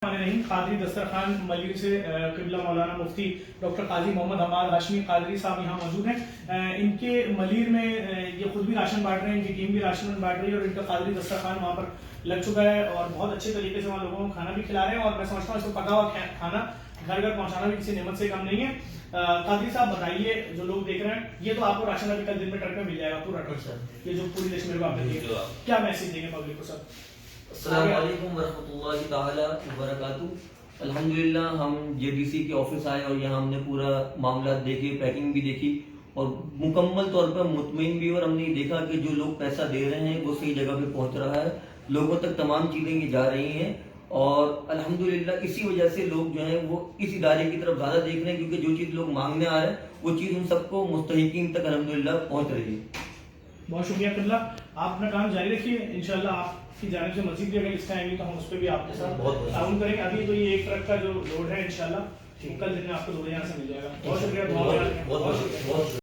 قادری دسترخوان ملیر سے قبلہ مولانا مفتی ڈاکٹر قاضی محمد حماد ہاشمی قادری صاحب یہاں موجود ہیں. ان کے ملیر میں یہ خود بھی راشن بانٹ رہے ہیں, ان کی ٹیم بھی راشن بانٹ رہی ہے, اور ان کا قادری دسترخوان وہاں پر لگ چکا ہے اور بہت اچھے طریقے سے وہاں لوگوں کو کھانا بھی کھلا رہے ہیں. اور میں سمجھتا ہوں اس کو پکا ہوا کھانا گھر گھر پہنچانا بھی کسی نعمت سے کم نہیں ہے. قادری صاحب بتائیے, جو لوگ دیکھ رہے ہیں, یہ تو آپ کو راشن ابھی کل دن میں ٹرک میں مل جائے گا, پورا ٹرک, یہ جو پوری لسٹ میرے کو آپ نے دی, کیا میسج دیں گے پبلک کو سب؟ السلام علیکم ورحمۃ اللہ تعالی وبرکاتہ. الحمدللہ ہم جے ڈی سی کے آفس آئے اور یہاں ہم نے پورا معاملات دیکھے, پیکنگ بھی دیکھی اور مکمل طور پر مطمئن بھی, اور ہم نے دیکھا کہ جو لوگ پیسہ دے رہے ہیں وہ صحیح جگہ پہ پہنچ رہا ہے, لوگوں تک تمام چیزیں یہ جا رہی ہیں. اور الحمدللہ اسی وجہ سے لوگ جو ہیں وہ اس ادارے کی طرف زیادہ دیکھ رہے ہیں, کیونکہ جو چیز لوگ مانگنے آ رہے ہیں وہ چیز ان سب کو مستحقین تک الحمدللہ پہنچ رہی ہے. بہت شکریہ قبلہ, آپ اپنا کام جاری رکھیے, انشاءاللہ آپ کی جانب سے مزید بھی اگر لسٹیں آئیں گی تو ہم اس پہ بھی آپ کے ساتھ تعاون کریں گے. ابھی تو یہ ایک ٹرک کا جو لوڈ ہے انشاءاللہ کل دن میں آپ کو 2 یہاں سے مل جائے گا. بہت شکریہ.